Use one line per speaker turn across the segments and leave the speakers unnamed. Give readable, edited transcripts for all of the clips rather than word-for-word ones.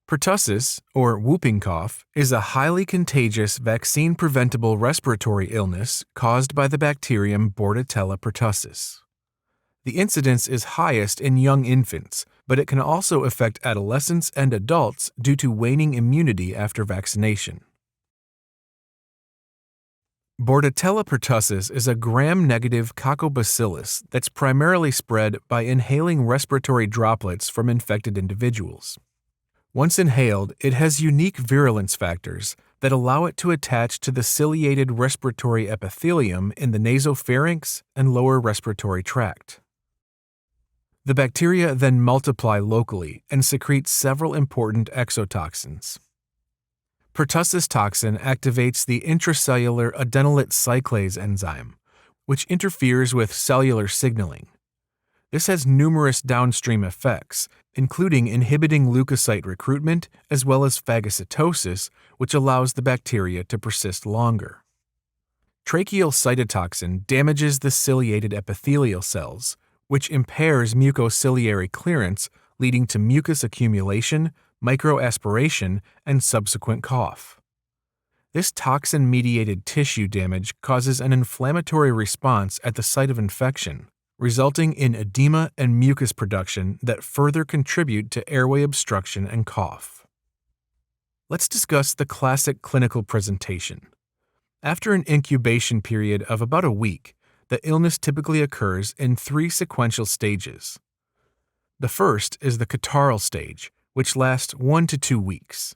Pertussis, or whooping cough, is a highly contagious vaccine-preventable respiratory illness caused by the bacterium Bordetella pertussis. The incidence is highest in young infants, but it can also affect adolescents and adults due to waning immunity after vaccination. Bordetella pertussis is a gram-negative coccobacillus that's primarily spread by inhaling respiratory droplets from infected individuals. Once inhaled, it has unique virulence factors that allow it to attach to the ciliated respiratory epithelium in the nasopharynx and lower respiratory tract. The bacteria then multiply locally and secrete several important exotoxins. Pertussis toxin activates the intracellular adenylate cyclase enzyme, which interferes with cellular signaling. This has numerous downstream effects, including inhibiting leukocyte recruitment as well as phagocytosis, which allows the bacteria to persist longer. Tracheal cytotoxin damages the ciliated epithelial cells, which impairs mucociliary clearance, leading to mucus accumulation, microaspiration, and subsequent cough. This toxin-mediated tissue damage causes an inflammatory response at the site of infection, resulting in edema and mucus production that further contribute to airway obstruction and cough. Let's discuss the classic clinical presentation. After an incubation period of about a week, the illness typically occurs in 3 sequential stages. The first is the catarrhal stage, which lasts 1 to 2 weeks.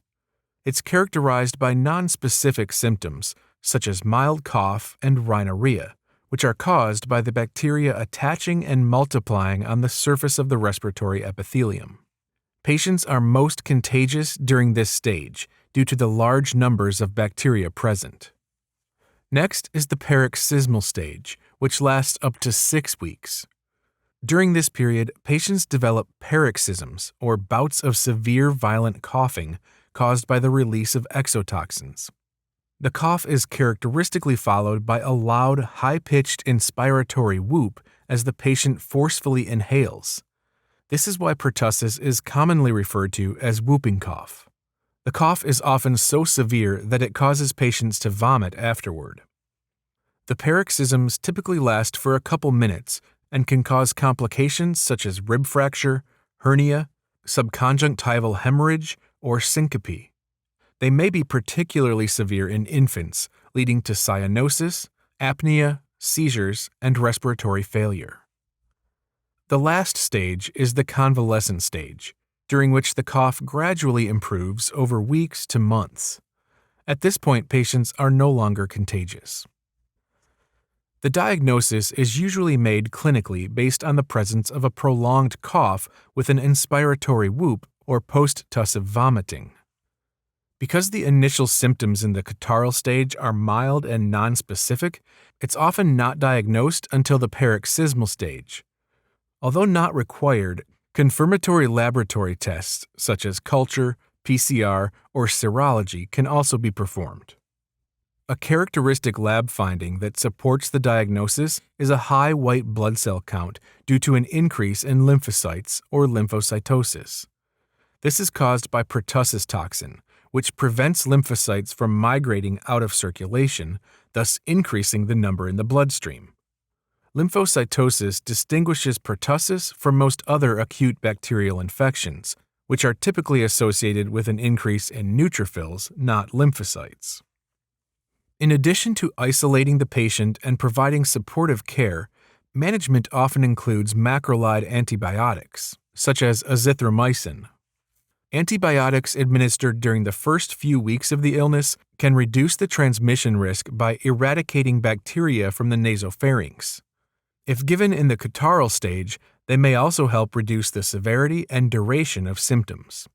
It's characterized by nonspecific symptoms, such as mild cough and rhinorrhea, which are caused by the bacteria attaching and multiplying on the surface of the respiratory epithelium. Patients are most contagious during this stage due to the large numbers of bacteria present. Next is the paroxysmal stage, which lasts up to 6 weeks. During this period, patients develop paroxysms, or bouts of severe violent coughing caused by the release of exotoxins. The cough is characteristically followed by a loud, high-pitched inspiratory whoop as the patient forcefully inhales. This is why pertussis is commonly referred to as whooping cough. The cough is often so severe that it causes patients to vomit afterward. The paroxysms typically last for a couple minutes and can cause complications such as rib fracture, hernia, subconjunctival hemorrhage, or syncope. They may be particularly severe in infants, leading to cyanosis, apnea, seizures, and respiratory failure. The last stage is the convalescent stage, during which the cough gradually improves over weeks to months. At this point, patients are no longer contagious. The diagnosis is usually made clinically based on the presence of a prolonged cough with an inspiratory whoop or post-tussive vomiting. Because the initial symptoms in the catarrhal stage are mild and nonspecific, it's often not diagnosed until the paroxysmal stage. Although not required, confirmatory laboratory tests such as culture, PCR, or serology can also be performed. A characteristic lab finding that supports the diagnosis is a high white blood cell count due to an increase in lymphocytes or lymphocytosis. This is caused by pertussis toxin, which prevents lymphocytes from migrating out of circulation, thus increasing the number in the bloodstream. Lymphocytosis distinguishes pertussis from most other acute bacterial infections, which are typically associated with an increase in neutrophils, not lymphocytes. In addition to isolating the patient and providing supportive care, management often includes macrolide antibiotics, such as azithromycin. Antibiotics administered during the first few weeks of the illness can reduce the transmission risk by eradicating bacteria from the nasopharynx. If given in the catarrhal stage, they may also help reduce the severity and duration of symptoms.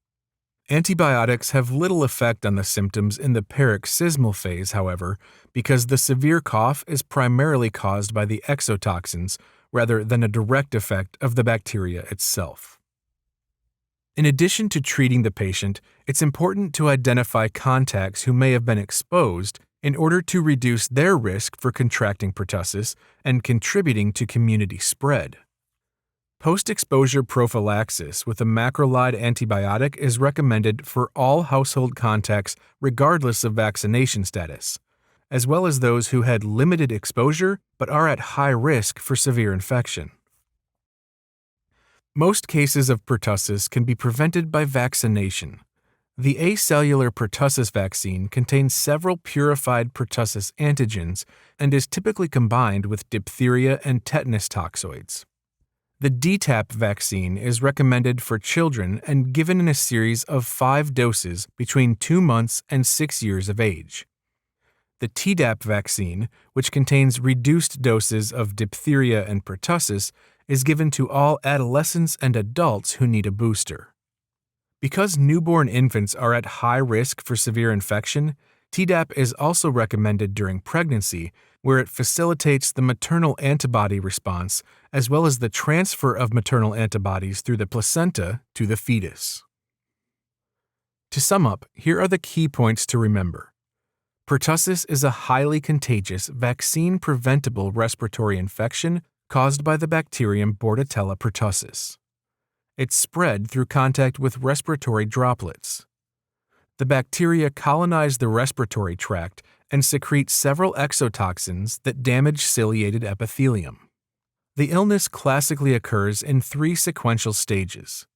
Antibiotics have little effect on the symptoms in the paroxysmal phase, however, because the severe cough is primarily caused by the exotoxins rather than a direct effect of the bacteria itself. In addition to treating the patient, it's important to identify contacts who may have been exposed in order to reduce their risk for contracting pertussis and contributing to community spread. Post-exposure prophylaxis with a macrolide antibiotic is recommended for all household contacts regardless of vaccination status, as well as those who had limited exposure but are at high risk for severe infection. Most cases of pertussis can be prevented by vaccination. The acellular pertussis vaccine contains several purified pertussis antigens and is typically combined with diphtheria and tetanus toxoids. The DTaP vaccine is recommended for children and given in a series of 5 doses between 2 months and 6 years of age. The Tdap vaccine, which contains reduced doses of diphtheria and pertussis, is given to all adolescents and adults who need a booster. Because newborn infants are at high risk for severe infection, Tdap is also recommended during pregnancy, where it facilitates the maternal antibody response as well as the transfer of maternal antibodies through the placenta to the fetus. To sum up, here are the key points to remember. Pertussis is a highly contagious, vaccine-preventable respiratory infection caused by the bacterium Bordetella pertussis. It's spread through contact with respiratory droplets. The bacteria colonize the respiratory tract and secrete several exotoxins that damage ciliated epithelium. The illness classically occurs in 3 sequential stages.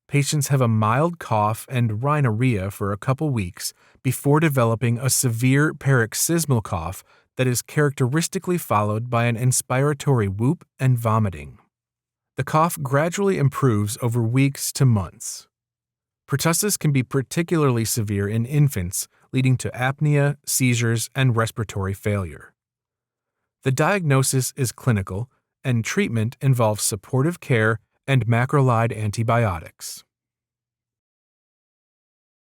Patients have a mild cough and rhinorrhea for a couple weeks before developing a severe paroxysmal cough that is characteristically followed by an inspiratory whoop and vomiting. The cough gradually improves over weeks to months. Pertussis can be particularly severe in infants, leading to apnea, seizures, and respiratory failure. The diagnosis is clinical, and treatment involves supportive care and macrolide antibiotics.